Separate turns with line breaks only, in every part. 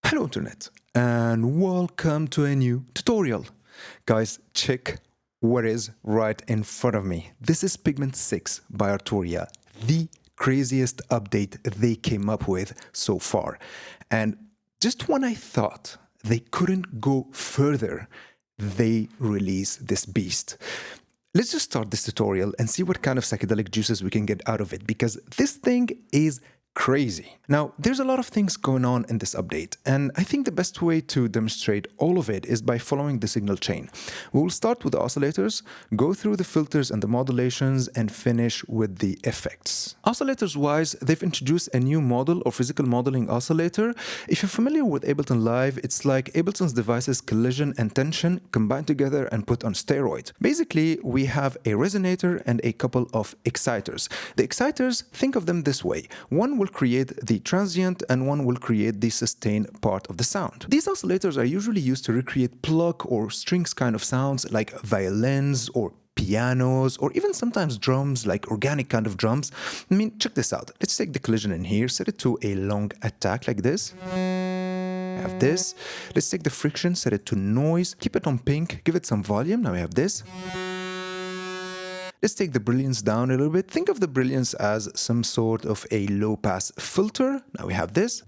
Hello Internet and welcome to a new tutorial. Guys, check what is right in front of me. This is Pigments6 by Arturia, the craziest update they came up with so far. And just when I thought they couldn't go further, they released this beast. Let's just start this tutorial and see what kind of psychedelic juices we can get out of it, because this thing is crazy. Now, there's a lot of things going on in this update, and I think the best way to demonstrate all of it is by following the signal chain. We will start with the oscillators, go through the filters and the modulations, and finish with the effects. Oscillators-wise, they've introduced a new model or physical modeling oscillator. If you're familiar with Ableton Live, it's like Ableton's devices collision and tension combined together and put on steroids. Basically, we have a resonator and a couple of exciters. The exciters, think of them this way. One will create the transient and one will create the sustained part of the sound. These oscillators are usually used to recreate pluck or strings kind of sounds like violins or pianos, or even sometimes drums, like organic kind of drums. I mean, check this out. Let's take the collision in here, set it to a long attack like this. Have this. Let's take the friction, set it to noise, keep it on pink, give it some volume. Now we have this. Let's take the brilliance down a little bit. Think of the brilliance as some sort of a low-pass filter. Now we have this.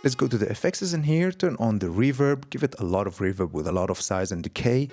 Let's go to the effects in here, turn on the reverb, give it a lot of reverb with a lot of size and decay.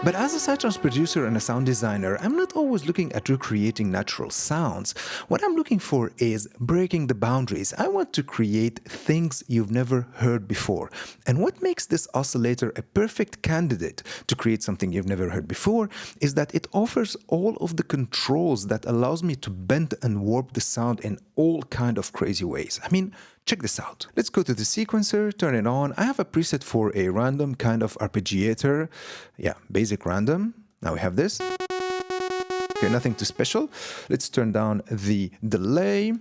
But as a Psytrance producer and a sound designer, I'm not always looking at recreating natural sounds. What I'm looking for is breaking the boundaries. I want to create things you've never heard before. And what makes this oscillator a perfect candidate to create something you've never heard before is that it offers all of the controls that allows me to bend and warp the sound in all kind of crazy ways. I mean, check this out. Let's go to the sequencer, turn it on. I have a preset for a random kind of arpeggiator. Yeah, basic random. Now we have this. Okay, nothing too special. Let's turn down the delay.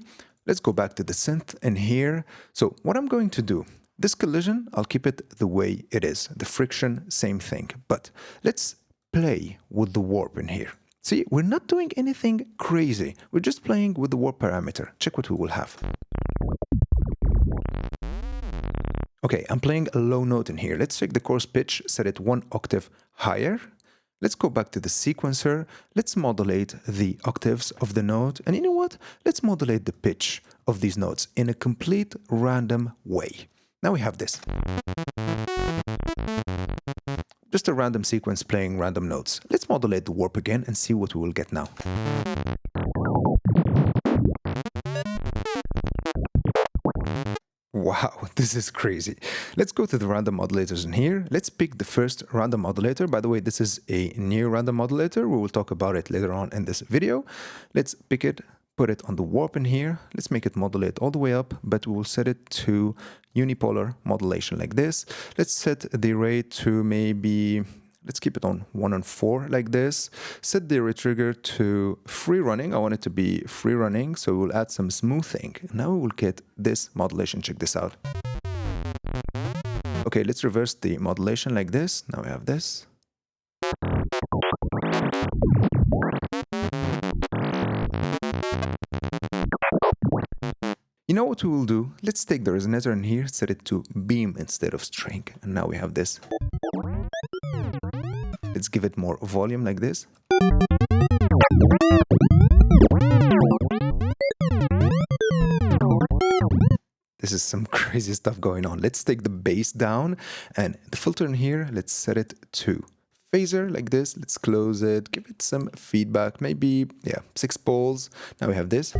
Let's go back to the synth in here. So what I'm going to do, this collision, I'll keep it the way it is. The friction, same thing. But let's play with the warp in here. See, we're not doing anything crazy. We're just playing with the warp parameter. Check what we will have. Okay, I'm playing a low note in here. Let's take the chorus pitch, set it 1 octave higher. Let's go back to the sequencer. Let's modulate the octaves of the note. And you know what? Let's modulate the pitch of these notes in a complete random way. Now we have this. Just a random sequence playing random notes. Let's modulate the warp again and see what we will get now. Wow, this is crazy. Let's go to the random modulators in here. Let's pick the first random modulator. By the way, this is a new random modulator. We will talk about it later on in this video. Let's pick it, put it on the warp in here. Let's make it modulate all the way up, but we will set it to unipolar modulation like this. Let's set the rate to maybe, let's keep it on 1 on 4 like this. Set the retrigger to free running. I want it to be free running, so we'll add some smoothing. Now we will get this modulation. Check this out. Okay, let's reverse the modulation like this. Now we have this. You know what we will do? Let's take the resonator in here, set it to beam instead of string. And now we have this. Let's give it more volume like this. This is some crazy stuff going on. Let's take the bass down and the filter in here, let's set it to phaser like this. Let's close it, give it some feedback, maybe, yeah, 6 poles. Now we have this.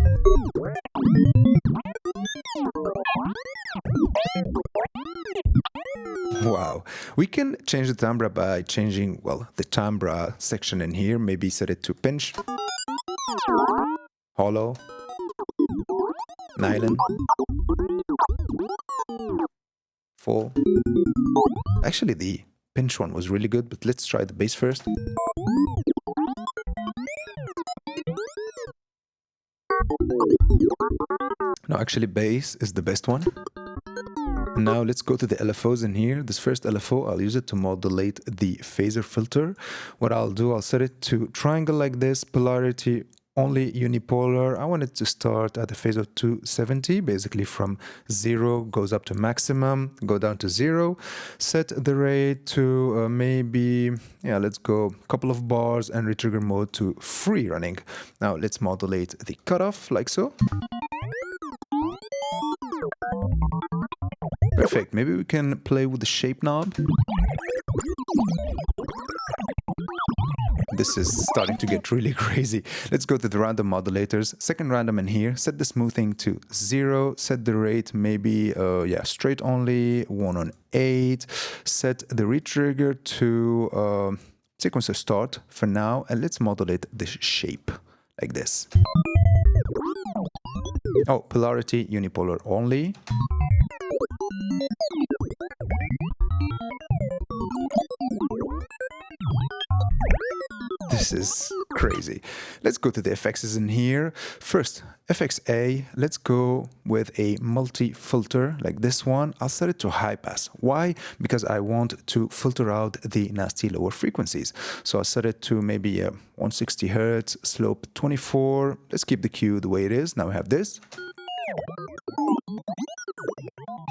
Wow, we can change the timbre by changing, well, the timbre section in here. Maybe set it to pinch, hollow, nylon, full. Actually, the pinch one was really good, but let's try the bass first. No, actually bass is the best one. Now let's go to the LFOs in here. This first LFO, I'll use it to modulate the phaser filter. What I'll do, I'll set it to triangle like this, polarity only unipolar. I want it to start at a phase of 270, basically from 0 goes up to maximum, go down to 0. Set the rate to maybe, let's go a couple of bars, and retrigger mode to free running. Now let's modulate the cutoff like so. Perfect. Maybe we can play with the shape knob. This is starting to get really crazy. Let's go to the random modulators. Second random in here. Set the smoothing to 0. Set the rate maybe, straight only, 1/8. Set the retrigger to sequencer start for now. And let's modulate the shape like this. Oh, polarity unipolar only. This is crazy. Let's go to the FXs in here. First, FXA, let's go with a multi-filter like this one. I'll set it to high pass. Why? Because I want to filter out the nasty lower frequencies. So I'll set it to maybe 160 Hertz, slope 24. Let's keep the Q the way it is. Now we have this.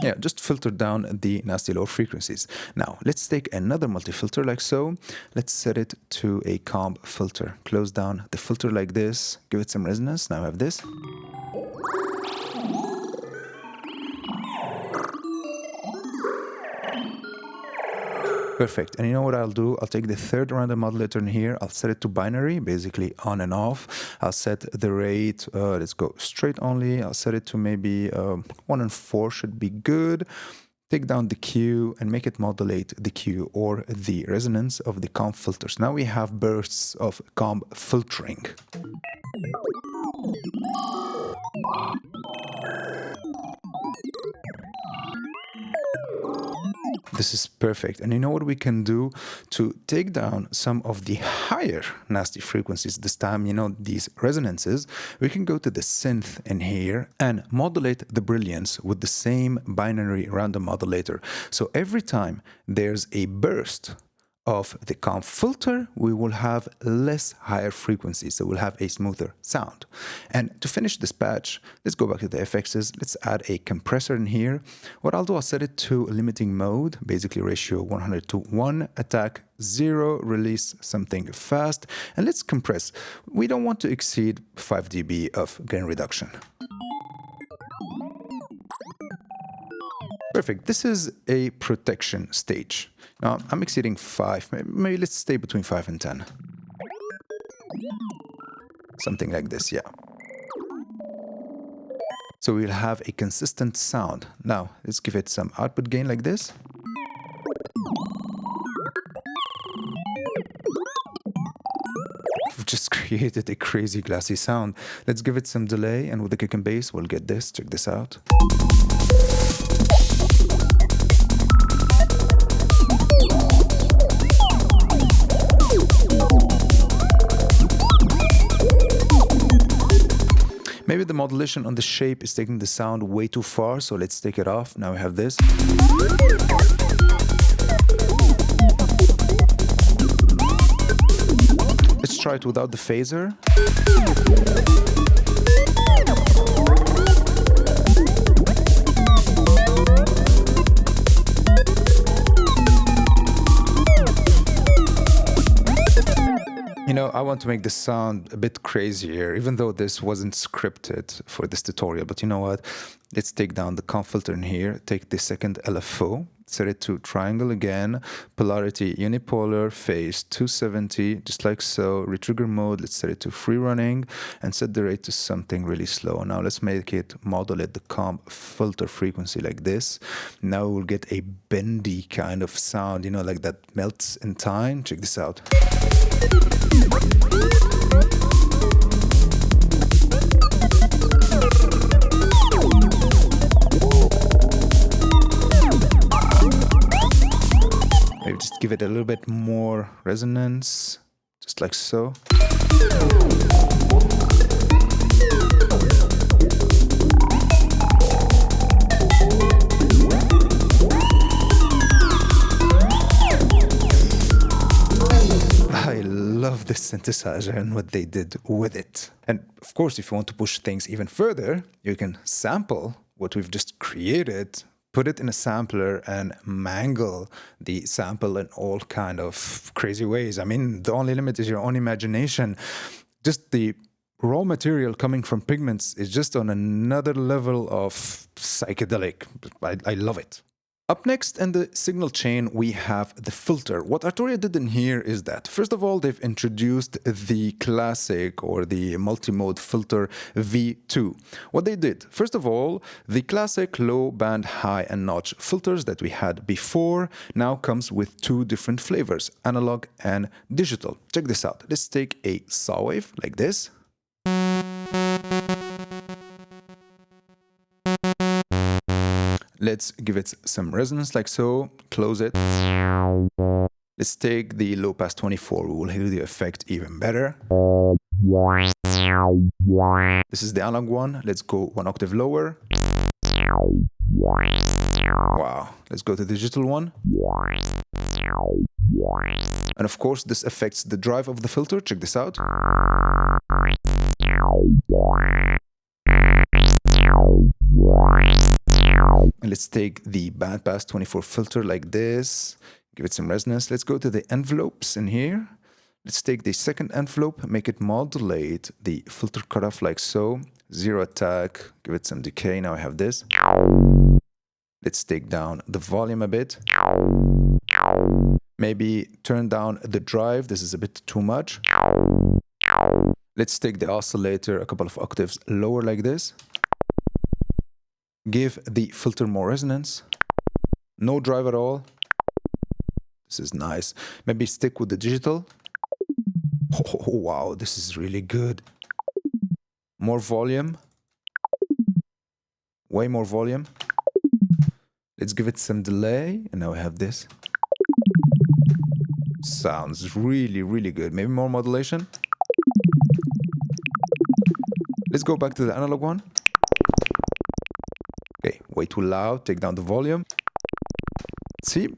Yeah, just filter down the nasty low frequencies. Now, let's take another multi-filter like so. Let's set it to a comb filter. Close down the filter like this. Give it some resonance. Now I have this. Perfect. And you know what I'll do? I'll take the third random modulator in here. I'll set it to binary, basically on and off. I'll set the rate, let's go straight only. I'll set it to maybe 1/4 should be good. Take down the Q and make it modulate the Q or the resonance of the comb filters. Now we have bursts of comb filtering. This is perfect. And you know what we can do to take down some of the higher nasty frequencies this time, these resonances? We can go to the synth in here and modulate the brilliance with the same binary random modulator. So every time there's a burst of the comb filter, we will have less higher frequencies, so we'll have a smoother sound. And to finish this patch, let's go back to the FXs. Let's add a compressor in here. What I'll do, I'll set it to limiting mode, basically ratio 100:1, attack 0, release something fast, and let's compress. We don't want to exceed 5 dB of gain reduction. Perfect. This is a protection stage. Now, I'm exceeding 5. Maybe let's stay between 5 and 10. Something like this, yeah. So we'll have a consistent sound. Now, let's give it some output gain like this. We've just created a crazy glassy sound. Let's give it some delay, and with the kick and bass, we'll get this. Check this out. Maybe the modulation on the shape is taking the sound way too far, so let's take it off. Now we have this. Let's try it without the phaser. I want to make this sound a bit crazier, even though this wasn't scripted for this tutorial. But you know what? Let's take down the comb filter in here, take the second LFO, set it to triangle again, polarity unipolar, phase 270, just like so. Retrigger mode, let's set it to free running and set the rate to something really slow. Now let's make it modulate the comb filter frequency like this. Now we'll get a bendy kind of sound, like that melts in time. Check this out. Maybe just give it a little bit more resonance, just like so. love this synthesizer and what they did with it. And of course, if you want to push things even further, you can sample what we've just created, put it in a sampler and mangle the sample in all kind of crazy ways. I mean, the only limit is your own imagination. Just the raw material coming from Pigments is just on another level of psychedelic. I love it. Up next in the signal chain, we have the filter. What Arturia did in here is that, first of all, they've introduced the classic or the Multimode Filter V2. What they did, first of all, the classic low band, high and notch filters that we had before now comes with two different flavors, analog and digital. Check this out. Let's take a saw wave like this. Let's give it some resonance like so, close it. Let's take the low pass 24, we will hear the effect even better. This is the analog one, let's go one octave lower. Wow, let's go to the digital one. And of course this affects the drive of the filter, check this out. And let's take the bandpass 24 filter like this, give it some resonance. Let's go to the envelopes in here. Let's take the second envelope, make it modulate the filter cutoff like so. Zero attack, give it some decay. Now I have this. Let's take down the volume a bit. Maybe turn down the drive. This is a bit too much. Let's take the oscillator a couple of octaves lower like this. Give the filter more resonance. No drive at all. This is nice. Maybe stick with the digital. Oh, wow, this is really good. More volume. Way more volume. Let's give it some delay. And now we have this. Sounds really, really good. Maybe more modulation. Let's go back to the analog one. Okay, way too loud, take down the volume. See,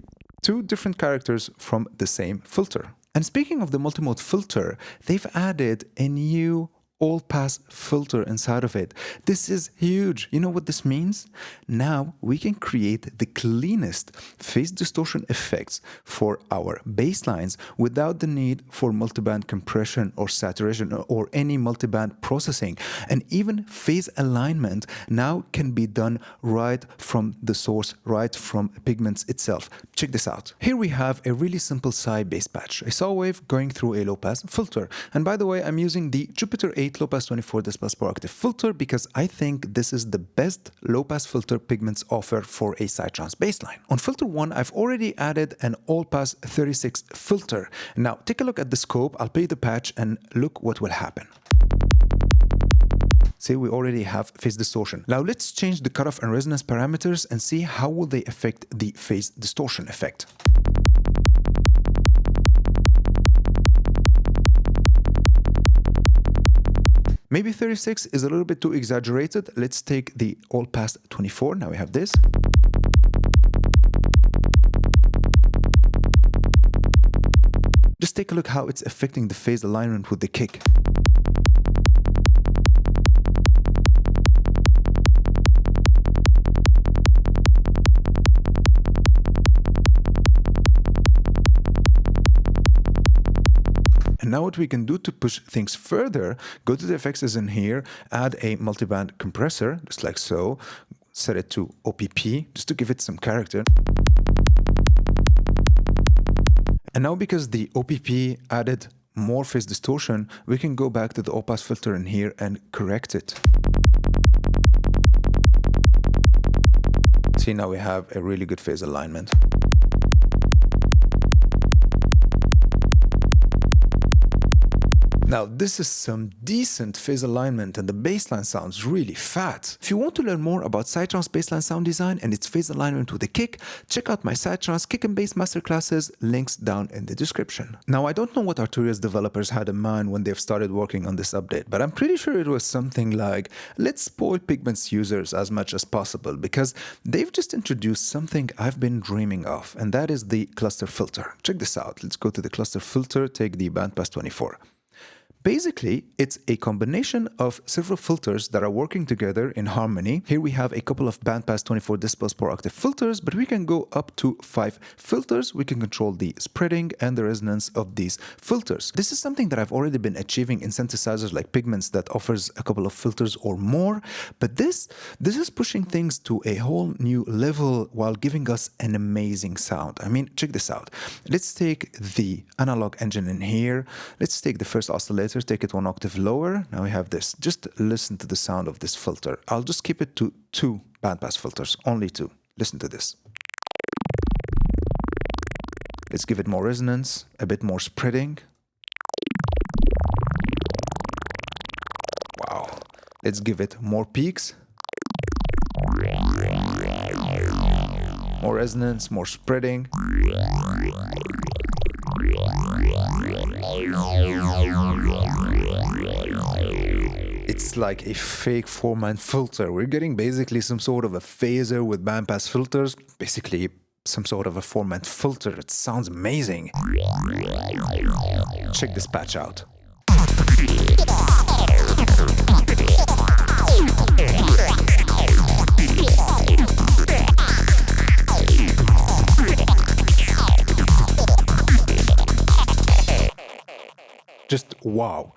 two different characters from the same filter. And speaking of the multimode filter, they've added a new all-pass filter inside of it. This is huge. You know what this means? Now we can create the cleanest phase distortion effects for our bass lines without the need for multiband compression or saturation or any multiband processing. And even phase alignment now can be done right from the source, right from Pigments itself. Check this out. Here we have a really simple Psy Bass patch, a saw wave going through a low-pass filter. And by the way, I'm using the Jupiter 8 low-pass 24 decibels per octave filter because I think this is the best low-pass filter Pigments offer for a Psytrance bassline. On filter 1, I've already added an all-pass 36 filter. Now take a look at the scope, I'll play the patch and look what will happen. See, we already have phase distortion. Now let's change the cutoff and resonance parameters and see how will they affect the phase distortion effect. Maybe 36 is a little bit too exaggerated. Let's take the all-pass 24. Now we have this. Just take a look how it's affecting the phase alignment with the kick. And now what we can do to push things further, go to the effects as in here, add a multiband compressor, just like so, set it to OPP, just to give it some character. And now because the OPP added more phase distortion, we can go back to the all-pass filter in here and correct it. See, now we have a really good phase alignment. Now this is some decent phase alignment and the bassline sounds really fat. If you want to learn more about Psytrance bassline sound design and its phase alignment with the kick, check out my Psytrance kick and bass masterclasses, links down in the description. Now I don't know what Arturia's developers had in mind when they've started working on this update, but I'm pretty sure it was something like, let's spoil Pigments users as much as possible, because they've just introduced something I've been dreaming of, and that is the cluster filter. Check this out. Let's go to the cluster filter, take the bandpass 24. Basically, it's a combination of several filters that are working together in harmony. Here we have a couple of bandpass 24 decibels per octave filters, but we can go up to 5 filters. We can control the spreading and the resonance of these filters. This is something that I've already been achieving in synthesizers like Pigments that offers a couple of filters or more, but this is pushing things to a whole new level while giving us an amazing sound. I mean, check this out. Let's take the analog engine in here. Let's take the first oscillator, take it 1 octave lower. Now we have this. Just listen to the sound of this filter. I'll just keep it to 2 bandpass filters, only 2. Listen to this. Let's give it more resonance, a bit more spreading. Wow. Let's give it more peaks. More resonance, more spreading. It's like a fake 4-man filter. We're getting basically some sort of a phaser with bandpass filters, basically some sort of a 4-man filter. It sounds amazing. Check this patch out. Just wow.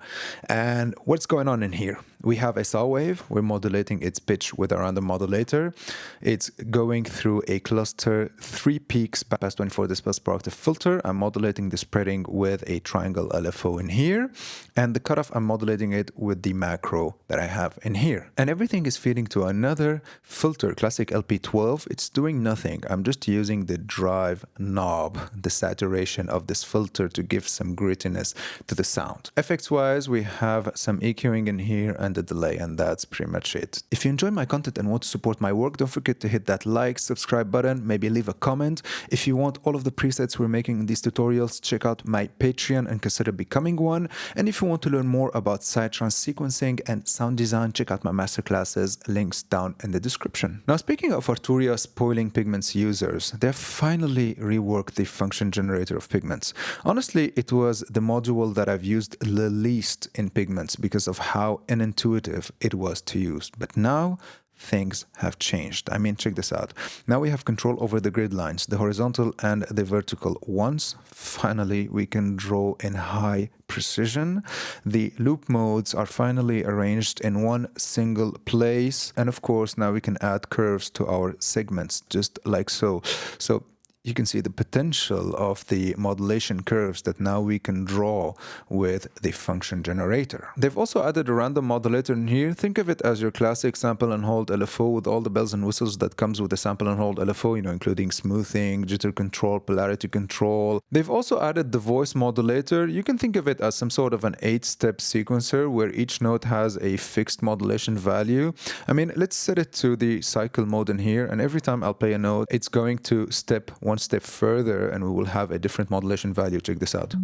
And what's going on in here? We have a saw wave. We're modulating its pitch with our random modulator. It's going through a cluster 3 peaks past 24 decibels per octave filter. I'm modulating the spreading with a triangle LFO in here. And the cutoff, I'm modulating it with the macro that I have in here. And everything is feeding to another filter, classic LP12. It's doing nothing. I'm just using the drive knob, the saturation of this filter to give some grittiness to the sound. Effects-wise, we have some EQing in here and a delay, and that's pretty much it. If you enjoy my content and want to support my work, don't forget to hit that like, subscribe button, maybe leave a comment. If you want all of the presets we're making in these tutorials, check out my Patreon and consider becoming one. And if you want to learn more about Psytrance sequencing and sound design, check out my masterclasses, links down in the description. Now, speaking of Arturia spoiling Pigments users, they've finally reworked the function generator of Pigments. Honestly, it was the module that I've used the least in Pigments because of how unintuitive it was to use. But now things have changed. I mean, check this out. Now we have control over the grid lines, the horizontal and the vertical ones. Finally, we can draw in high precision. The loop modes are finally arranged in one single place. And of course, now we can add curves to our segments, just like so. So you can see the potential of the modulation curves that now we can draw with the function generator. They've also added a random modulator in here. Think of it as your classic sample and hold LFO with all the bells and whistles that comes with the sample and hold LFO, including smoothing, jitter control, polarity control. They've also added the voice modulator. You can think of it as some sort of an 8-step sequencer where each note has a fixed modulation value. I mean, let's set it to the cycle mode in here, and every time I'll play a note, it's going to step one step further and we will have a different modulation value. Check this out.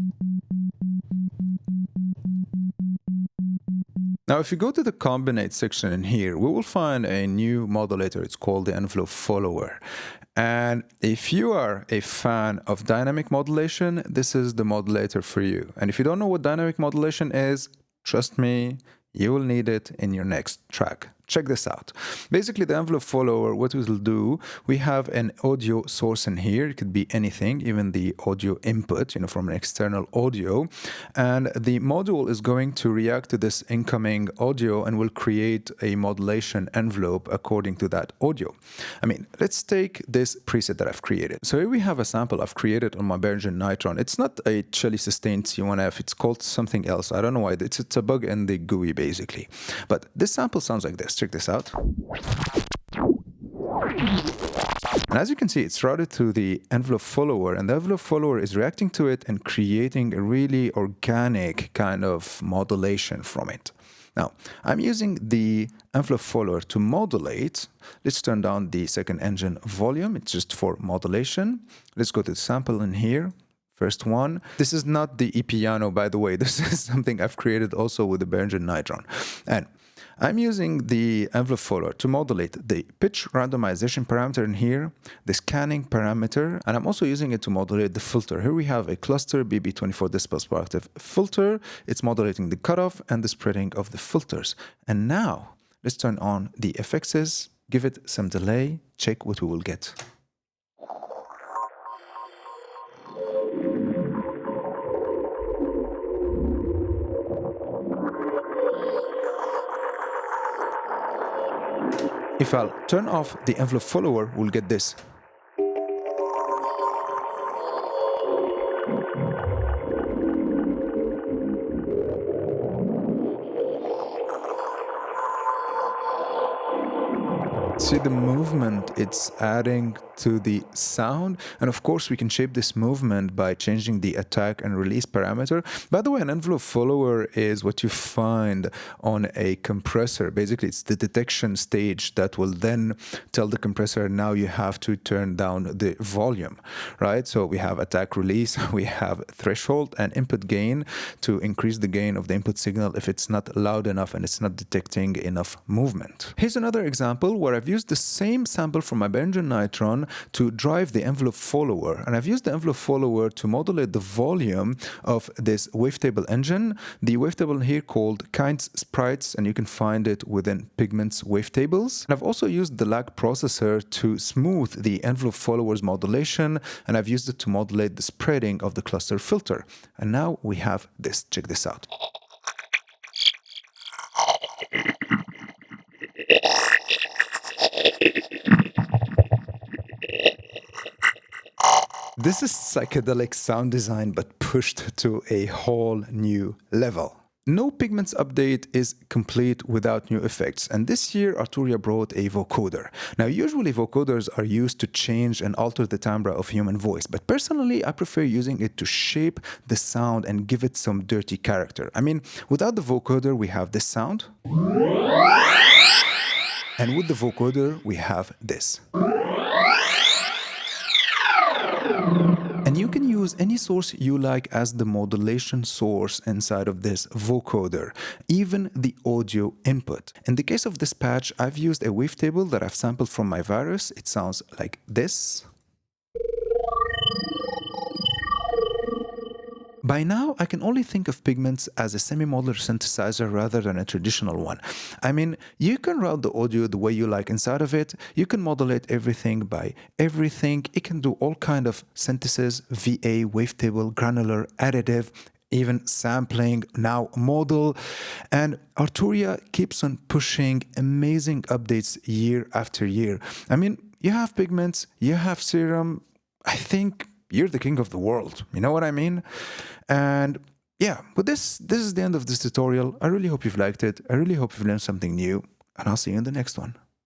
Now, if you go to the combinate section in here, we will find a new modulator. It's called the Env Follower. And if you are a fan of dynamic modulation, this is the modulator for you. And if you don't know what dynamic modulation is, trust me, you will need it in your next track. Check this out. Basically, the Env Follower, what it will do, we have an audio source in here. It could be anything, even the audio input, from an external audio. And the module is going to react to this incoming audio and will create a modulation envelope according to that audio. I mean, let's take this preset that I've created. So here we have a sample I've created on my Bergen Nitron. It's not a Chelly sustained C1F. It's called something else. I don't know why. It's a bug in the GUI, basically. But this sample sounds like this. Check this out. And as you can see, it's routed to the envelope follower, and the envelope follower is reacting to it and creating a really organic kind of modulation from it. Now, I'm using the envelope follower to modulate. Let's turn down the second engine volume. It's just for modulation. Let's go to the sample in here. First one. This is not the e-piano, by the way. This is something I've created also with the Behringer Nitron. And I'm using the envelope follower to modulate the pitch randomization parameter in here, the scanning parameter, and I'm also using it to modulate the filter. Here we have a cluster BB 24 decibels per octave filter. It's modulating the cutoff and the spreading of the filters. And now let's turn on the effects, give it some delay, check what we will get. If I'll turn off the envelope follower, we'll get this. See the movement it's adding to the sound, and of course we can shape this movement by changing the attack and release parameter. By the way, an envelope follower is what you find on a compressor. Basically, it's the detection stage that will then tell the compressor now you have to turn down the volume, right? So we have attack release, we have threshold and input gain to increase the gain of the input signal if it's not loud enough and it's not detecting enough movement. Here's another example where I've used the same sample from my Behringer Nitron to drive the envelope follower, and I've used the envelope follower to modulate the volume of this wavetable engine. The wavetable here called Kind Sprites, and you can find it within Pigments wavetables. And I've also used the lag processor to smooth the envelope follower's modulation, and I've used it to modulate the spreading of the cluster filter. And now we have this. Check this out. This is psychedelic sound design, but pushed to a whole new level. No Pigments update is complete without new effects, and this year Arturia brought a vocoder. Now, usually vocoders are used to change and alter the timbre of human voice, but personally I prefer using it to shape the sound and give it some dirty character. I mean, without the vocoder we have this sound, and with the vocoder we have this. And you can use any source you like as the modulation source inside of this vocoder, even the audio input. In the case of this patch, I've used a wavetable that I've sampled from my virus. It sounds like this. By now, I can only think of Pigments as a semi-modular synthesizer rather than a traditional one. I mean, you can route the audio the way you like inside of it. You can modulate everything by everything. It can do all kind of synthesis, VA, wavetable, granular, additive, even sampling, now modal. And Arturia keeps on pushing amazing updates year after year. I mean, you have Pigments, you have Serum. I think you're the king of the world. You know what I mean? And yeah, with this is the end of this tutorial. I really hope you've liked it. I really hope you've learned something new, and I'll see you in the next one.